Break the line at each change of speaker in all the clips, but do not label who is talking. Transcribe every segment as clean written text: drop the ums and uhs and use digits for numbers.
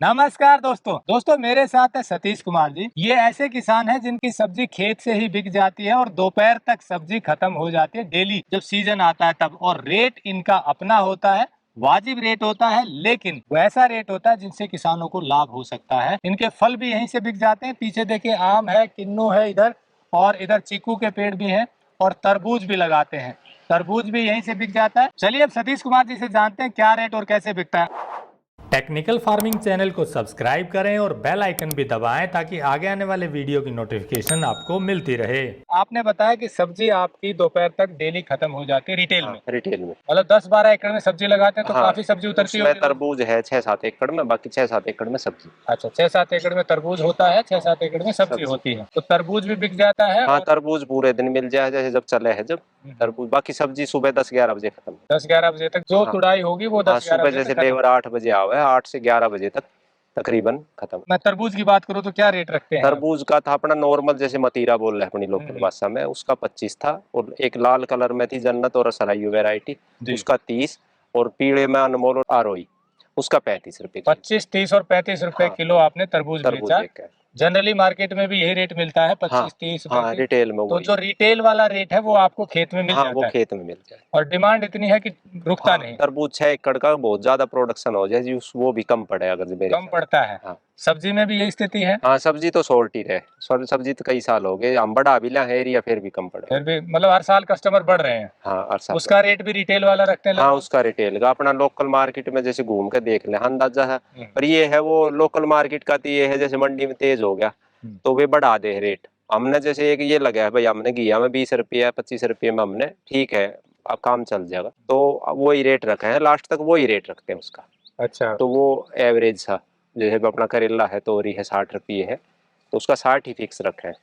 नमस्कार दोस्तों मेरे साथ है सतीश कुमार जी। ये ऐसे किसान हैं जिनकी सब्जी खेत से ही बिक जाती है और दोपहर तक सब्जी खत्म हो जाती है डेली जब सीजन आता है तब। और रेट इनका अपना होता है, वाजिब रेट होता है, लेकिन वैसा रेट होता है जिनसे किसानों को लाभ हो सकता है। इनके फल भी यहीं से बिक जाते हैं। पीछे देखिए आम है, किन्नू है इधर, और इधर चीकू के पेड़ भी हैं और तरबूज भी लगाते हैं। तरबूज भी यहीं से बिक जाता है। चलिए अब सतीश कुमार जी से जानते हैं क्या रेट और कैसे बिकता है। टेक्निकल फार्मिंग चैनल को सब्सक्राइब करें और बेल आइकन भी दबाएं ताकि आगे आने वाले वीडियो की नोटिफिकेशन आपको मिलती रहे। आपने बताया कि सब्जी आपकी दोपहर तक डेली खत्म हो जाती है रिटेल में।
रिटेल में
मतलब 10-12 एकड़ में सब्जी लगाते हैं तो काफी सब्जी उतरती
उसमें
होगी।
तरबूज है 6-7 एकड़ में, बाकी 6-7 एकड़ में सब्जी।
अच्छा, 6-7 एकड़ में तरबूज होता है, 6-7 एकड़ में सब्जी होती है, तो तरबूज भी बिक जाता है।
हाँ,
और
तरबूज पूरे दिन मिल जाए जैसे जब चले है जब तरबूज। बाकी सब्जी सुबह 10-11 बजे खत्म।
10-11 बजे तक जो
हाँ
तुड़ाई होगी वो
हाँ,
10-11
सुबह
बजे
जैसे
तक खत्म।
लेबर 8 बजे आवे, 8 से 11 बजे तक तकरीबन खत्म।
मैं तरबूज की बात करूँ तो क्या रेट रखते हैं?
तरबूज का था अपना नॉर्मल, जैसे मतीरा बोल रहे हैं अपनी लोकल भाषा में, उसका 25 था। और एक लाल कलर में थी जन्नत और असराइयो वैरायटी, उसका 30। और पीले में अनमोल और आरोई, उसका 35 रुपए।
25, 30 और 35 रुपए किलो आपने तरबूज बेचा।
एक है।
जनरली मार्केट में भी यही रेट मिलता है, 25-30 रुपए
हाँ,
की।
रिटेल में
तो
वही।
जो रिटेल वाला रेट है वो आपको खेत में मिल
हाँ, वो
जाता है
खेत में मिल जाए।
और डिमांड इतनी है कि रुकता नहीं।
तरबूज 6 एकड़ का बहुत ज्यादा प्रोडक्शन हो जाए जी, वो भी कम पड़े अगर मेरे
कम पड़ता है।
हाँ।
सब्जी में भी यही स्थिति है।
हाँ, सब्जी तो शॉर्ट ही रहे। सब्जी तो कई साल हो गए, हम बढ़ा भी ला है एरिया फिर भी कम पड़े।
फिर भी मतलब हर साल कस्टमर बढ़ रहे हैं।
हाँ, हर साल।
उसका रेट भी रिटेल वाला रखते हैं
हाँ,
लगभग।
उसका रिटेल का अपना लोकल मार्केट में जैसे घूम के देख ले अंदाजा है। पर ये है वो लोकल मार्केट का, तो ये है जैसे मंडी में तेज हो गया तो वे बढ़ा दे रेट। हमने जैसे एक ये लगा है भाई, हमने घिया में 20 रुपया 25 रुपये में हमने, ठीक है अब काम चल जाएगा, तो वही रेट रखे हैं, लास्ट तक वही रेट रखते हैं उसका।
अच्छा,
तो वो एवरेज सा, जैसे अपना करेला है तोरी है 60 रुपये है, तो उसका 60 ही फिक्स रखा है।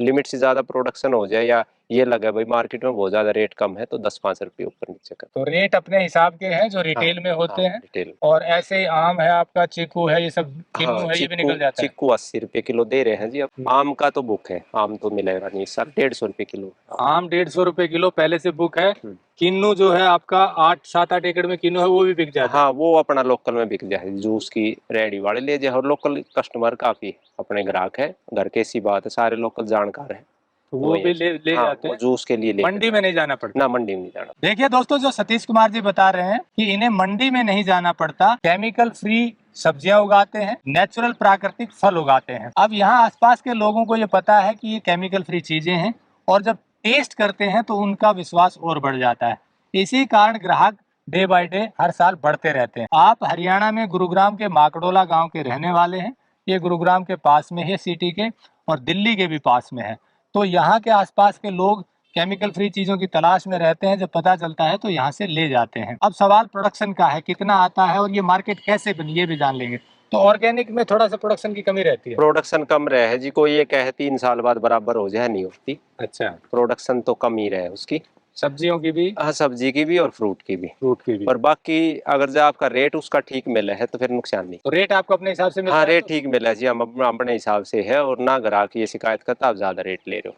लिमिट से ज्यादा प्रोडक्शन हो जाए या ये लगा भाई मार्केट में बहुत ज्यादा रेट कम है तो 10-5 रुपये ऊपर नीचे कर।
तो रेट अपने हिसाब के हैं जो रिटेल में होते हैं।
रिटेल।
और ऐसे ही आम है आपका, चीकू है, ये सब किन्नू है, ये भी निकल जाता है।
चिक्कू 80 रुपये किलो दे रहे हैं जी। अब आम का तो बुक है, आम तो मिलेगा नहीं इस साल, 150 रुपये किलो।
आम 150 रुपए किलो पहले से बुक है। किन्नू जो है आपका 8-7-8 एकड़ में किन्नू है, वो भी बिक जाता है।
हाँ, वो अपना लोकल में बिक जाए, जूस की रेडी वाले ले जाए। और लोकल कस्टमर काफी अपने ग्राहक है, घर के सी बात है, सारे लोकल जानकार है,
तो वो भी ले जाते हैं।
जूस के लिए
मंडी में नहीं जाना पड़ता।
ना, मंडी में नहीं जाना।
देखिए दोस्तों, जो सतीश कुमार जी बता रहे हैं कि इन्हें मंडी में नहीं जाना पड़ता, केमिकल फ्री सब्जियां उगाते हैं, नेचुरल प्राकृतिक फल उगाते हैं। अब यहाँ आसपास के लोगों को ये पता है कि ये केमिकल फ्री चीजें हैं और जब टेस्ट करते हैं तो उनका विश्वास और बढ़ जाता है। इसी कारण ग्राहक डे बाय डे हर साल बढ़ते रहते हैं। आप हरियाणा में गुरुग्राम के माकड़ोला गांव के रहने वाले हैं। ये गुरुग्राम के पास में है सिटी के, और दिल्ली के भी पास में है। तो यहाँ के आसपास के लोग केमिकल फ्री चीजों की तलाश में रहते हैं। जब पता चलता है तो यहाँ से ले जाते हैं। अब सवाल प्रोडक्शन का है, कितना आता है और ये मार्केट कैसे बनी, ये भी जान लेंगे। तो ऑर्गेनिक में थोड़ा सा प्रोडक्शन की कमी रहती है।
प्रोडक्शन कम रहे है जी, कोई ये कहे 3 साल बाद बराबर हो जाए, नहीं होती।
अच्छा,
प्रोडक्शन तो कम ही रहे उसकी,
सब्जियों की भी।
हाँ, सब्जी की भी और फ्रूट की भी। और बाकी अगर जो आपका रेट उसका ठीक मिले है तो फिर नुकसान नहीं।
तो रेट आपको अपने हिसाब से मिलता
हाँ,
है
रेट
तो?
ठीक मिला जी, हम अपने हिसाब से है। और ना ग्राहक ये शिकायत करता आप ज्यादा रेट ले रहे हो,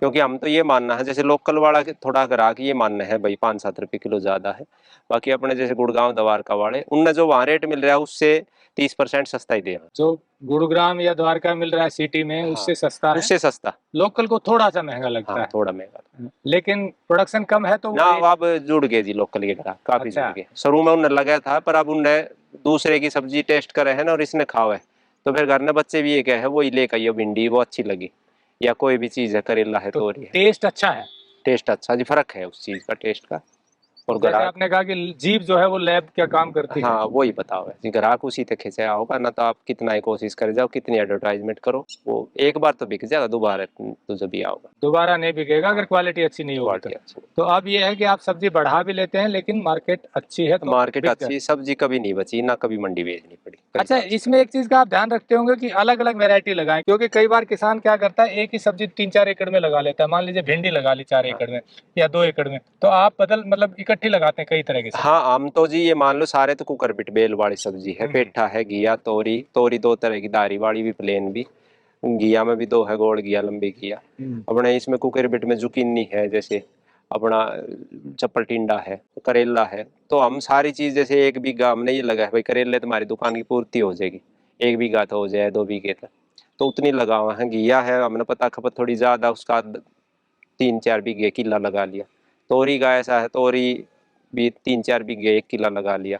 क्योंकि हम तो ये मानना है जैसे लोकल वाला थोड़ा ग्राहक ये मानना है भाई 5-7 रुपये किलो ज्यादा है। बाकी अपने जैसे गुड़गांव द्वारका वाले, उनने जो वहाँ रेट मिल रहा है उससे 30% सस्ता ही दे।
जो गुरुग्राम या द्वारका मिल रहा है सिटी में, उससे सस्ता है।
उससे सस्ता।
लोकल को थोड़ा सा महंगा लगता है।
थोड़ा महंगा,
लेकिन प्रोडक्शन कम है तो
ना अब जुड़ गए जी लोकल के ग्राहक, काफी
अच्छा।
जुड़ गए। शुरू में उन्हें लगा था, पर अब उनने दूसरे की सब्जी टेस्ट करे है ना और इसने खाओ है, तो फिर घर में बच्चे भी ये कहे है वही लेकर आइए, भिंडी वो अच्छी लगी या कोई भी चीज है, करेला है, तोरी है।
टेस्ट अच्छा है।
टेस्ट अच्छा जी, फर्क है उस चीज का टेस्ट का। और
जैसे
ग्राहक,
आपने कहा कि जीभ जो है वो लैब क्या काम करती है।
हाँ वही बताओ है जी, ग्राहक उसी तक खिंचाया होगा ना, तो आप कितना ही कोशिश कर जाओ, कितनी एडवर्टाइजमेंट करो, वो एक बार तो बिक जाएगा, दोबारा तो जब भी आओगा।
दोबारा नहीं बिकेगा अगर क्वालिटी अच्छी नहीं होगी तो। तो अब ये है कि आप सब्जी बढ़ा भी लेते हैं लेकिन मार्केट अच्छी है तो
मार्केट
बिक
अच्छी, सब्जी कभी नहीं बची ना, कभी मंडी भेजनी पड़ी।
अच्छा, इसमें एक चीज का आप ध्यान रखते होंगे कि अलग अलग वैरायटी लगाएं, क्योंकि कई बार किसान क्या करता है एक ही सब्जी 3-4 एकड़ में लगा लेता है। मान लीजिए भिंडी लगा ली 4 एकड़ में या 2 एकड़ में, तो आप बदल मतलब इकट्ठी लगाते हैं कई तरह की सब्जी।
हाँ, हम तो जी ये मान लो सारे तो कुकर बिट बेल वाली सब्जी है, पेठा है, घिया, तोरी। तोरी 2 तरह की, दारी वाली भी प्लेन भी। घिया में भी 2 है, गोल घिया, लंबी घिया। अपने इसमें कुकर बिट में जुकीनी है, जैसे अपना चप्पल टिंडा है, करेला है। तो हम सारी चीज जैसे 1 बीघा हमने ये लगा है भाई करेले तुम्हारी दुकान की पूर्ति हो जाएगी, 1 बीघा तो हो जाए 2 बीघे तक, तो उतनी लगा हुआ है। घिया है हमने पता खपत थोड़ी ज्यादा, उसका 3-4 बीघे किला लगा लिया। तोरी का ऐसा है, तोरी भी 3-4 बीघे 1 किला लगा लिया।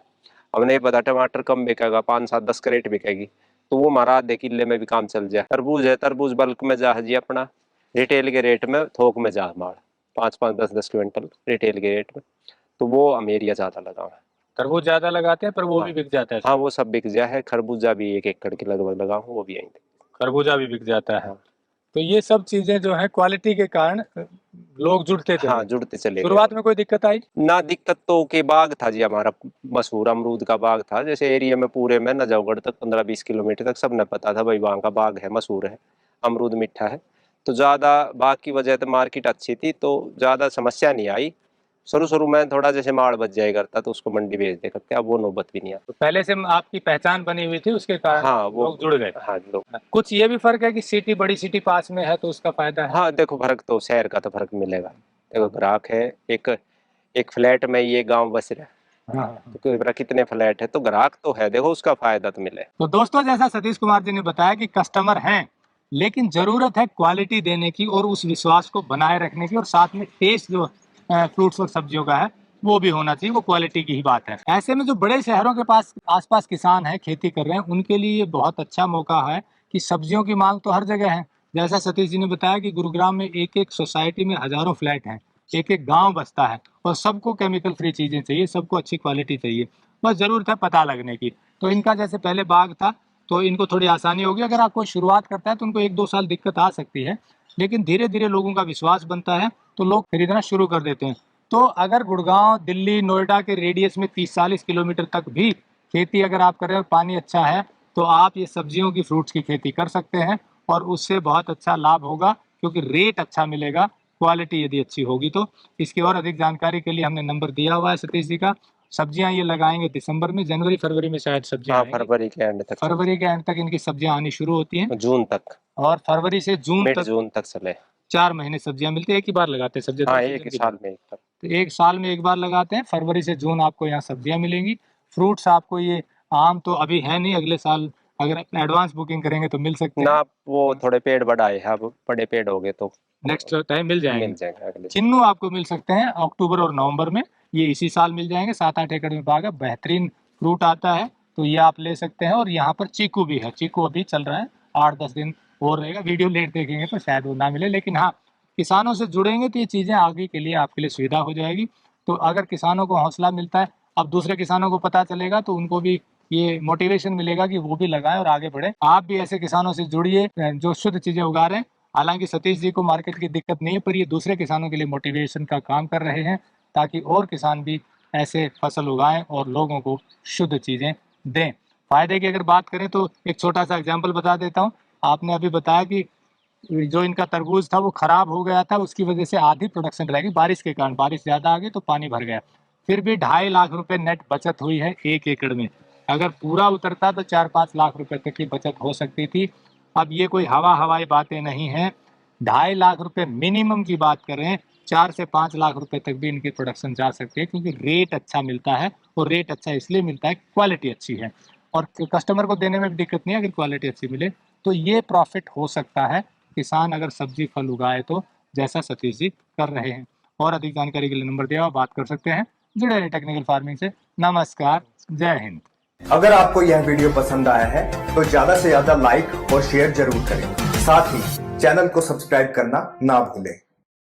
हमने ये पता टमाटर कम बिकेगा, 5-7-10 क्रेट बिकेगी, तो वो हमारा आधे किले में भी काम चल जाए। तरबूज है, तरबूज बल्क में जा जी अपना, रिटेल के रेट में, थोक में जा हमारा 5-5 10-10 क्विंटल रिटेल के रेट में, तो वो हम एरिया ज्यादा लगा हुआ है।
तरबूज ज्यादा लगाते हैं पर वो
हाँ।
भी बिक जाता है।
हाँ वो सब बिक गया है। खरबूजा भी 1 एकड़ के लगभग लगा हूँ, वो भी यहीं
खरबूजा भी बिक जाता है।
हाँ।
तो ये सब चीजें जो है क्वालिटी के कारण लोग जुड़ते चले।
हाँ जुड़ते चले गए।
शुरुआत में कोई दिक्कत आई?
ना दिक्कत तो के बाग था जी हमारा, मशहूर अमरूद का बाग था, जैसे एरिया में पूरे में नजफगढ़ तक 15-20 किलोमीटर तक सबने पता था भाई वहाँ का बाग है, मशहूर है, अमरूद मीठा है। तो ज़्यादा बाग की वजह से मार्केट अच्छी थी, तो ज़्यादा समस्या नहीं आई। शुरू शुरू में थोड़ा जैसे माड़ बच जाया करता तो उसको मंडी भेज दे करते, अब वो नौबत भी नहीं आई।
तो पहले से आपकी पहचान बनी हुई थी, उसके कारण
हाँ वो
लोग जुड़ गए।
हाँ लोग।
कुछ ये भी फर्क है कि सिटी, बड़ी सिटी पास में है तो उसका फायदा है।
हाँ देखो फर्क तो शहर का तो फर्क मिलेगा। देखो ग्राहक है, एक एक फ्लैट में ये गांव बस रहा है,
हाँ।
तो कोई बड़ा कितने फ्लैट है, तो ग्राहक तो है, देखो उसका फायदा तो मिले।
तो दोस्तों, जैसा सतीश कुमार जी ने बताया कि कस्टमर हैं, लेकिन जरूरत है क्वालिटी देने की और उस विश्वास को बनाए रखने की, और साथ में टेस्ट जो फ्रूट्स और सब्जियों का है वो भी होना चाहिए, वो क्वालिटी की ही बात है। ऐसे में जो बड़े शहरों के पास आसपास किसान हैं, खेती कर रहे हैं, उनके लिए ये बहुत अच्छा मौका है कि सब्जियों की मांग तो हर जगह है। जैसा सतीश जी ने बताया कि गुरुग्राम में एक एक सोसाइटी में हजारों फ्लैट हैं, एक एक गांव बसता है, और सबको केमिकल फ्री चीजें चाहिए, सबको अच्छी क्वालिटी चाहिए, बस जरूरत है पता लगने की। तो इनका जैसे पहले बाग था तो इनको थोड़ी आसानी होगी। अगर आपको शुरुआत करता है तो उनको 1-2 साल दिक्कत आ सकती है, लेकिन धीरे धीरे लोगों का विश्वास बनता है तो लोग खरीदना शुरू कर देते हैं। तो अगर गुड़गांव, दिल्ली, नोएडा के रेडियस में 30-40 किलोमीटर तक भी खेती अगर आप कर रहे हो, पानी अच्छा है, तो आप ये सब्जियों की, फ्रूट्स की खेती कर सकते हैं, और उससे बहुत अच्छा लाभ होगा, क्योंकि रेट अच्छा मिलेगा, क्वालिटी यदि अच्छी होगी तो। इसकी और अधिक जानकारी के लिए हमने नंबर दिया हुआ है सतीश जी का। सब्जियां ये लगाएंगे दिसंबर में, जनवरी फरवरी में शायद सब्जियां
हाँ
आएंगी।
फरवरी के एंड तक,
फरवरी के एंड तक इनकी सब्जियां आनी शुरू होती हैं,
जून तक,
और फरवरी से जून
मिड
तक
जून तक चले।
4 महीने सब्जियां मिलती है। एक ही बार लगाते हैं सब्जियां,
हाँ
तो
एक
सीजन की
साल
बात।
में एक बार।
तो 1 साल में 1 बार लगाते हैं, फरवरी से जून आपको यहाँ सब्जियां मिलेंगी। फ्रूट्स आपको ये, आम तो अभी है नहीं, अगले साल अगर एडवांस बुकिंग करेंगे तो मिल सकते
ना
हैं,
वो थोड़े पेड़ बढ़ाए हैं, अब बड़े पेड़ हो गए तो
नेक्स्ट टाइम मिल जाएंगे।
मिल जाएंगे अगले।
चिन्नू आपको मिल सकते हैं अक्टूबर और नवंबर में, ये इसी साल मिल जाएंगे। 7-8 एकड़ में बाग है, बेहतरीन फ्रूट आता है, तो ये आप ले सकते हैं। और यहाँ पर चीकू भी है, चीकू अभी चल रहा है, 8-10 दिन और रहेगा। वीडियो लेट देखेंगे तो शायद वो ना मिले, लेकिन हाँ, किसानों से जुड़ेंगे तो ये चीज़ें आगे के लिए आपके लिए सुविधा हो जाएगी। तो अगर किसानों को हौसला मिलता है, अब दूसरे किसानों को पता चलेगा तो उनको भी ये मोटिवेशन मिलेगा कि वो भी लगाएं और आगे बढ़े। आप भी ऐसे किसानों से जुड़िए जो शुद्ध चीज़ें उगा रहे हैं। हालांकि सतीश जी को मार्केट की दिक्कत नहीं है, पर ये दूसरे किसानों के लिए मोटिवेशन का काम कर रहे हैं, ताकि और किसान भी ऐसे फसल उगाएं और लोगों को शुद्ध चीज़ें दें। फायदे की अगर बात करें तो एक छोटा सा एग्जाम्पल बता देता हूँ। आपने अभी बताया कि जो इनका तरबूज था वो खराब हो गया था, उसकी वजह से आधी प्रोडक्शन रह गई बारिश के कारण। बारिश ज़्यादा आ गई तो पानी भर गया, फिर भी 2.5 लाख रुपए नेट बचत हुई है 1 एकड़ में। अगर पूरा उतरता तो 4-5 लाख रुपए तक की बचत हो सकती थी। अब ये कोई हवाई बातें नहीं हैं, 2.5 लाख रुपए मिनिमम की बात करें, 4 से 5 लाख रुपए तक भी इनकी प्रोडक्शन जा सकती है, क्योंकि रेट अच्छा मिलता है। और रेट अच्छा इसलिए मिलता है, क्वालिटी अच्छी है, और कस्टमर को देने में भी दिक्कत नहीं है अगर क्वालिटी अच्छी मिले। तो ये प्रॉफिट हो सकता है किसान अगर सब्जी फल उगाए तो, जैसा सतीश जी कर रहे हैं। और अधिक जानकारी के लिए नंबर दिया हुआ, बात कर सकते हैं। जुड़े रहे टेक्निकल फार्मिंग से। नमस्कार, जय हिंद।
अगर आपको यह वीडियो पसंद आया है तो ज्यादा से ज्यादा लाइक और शेयर जरूर करें। साथ ही चैनल को सब्सक्राइब करना ना भूलें।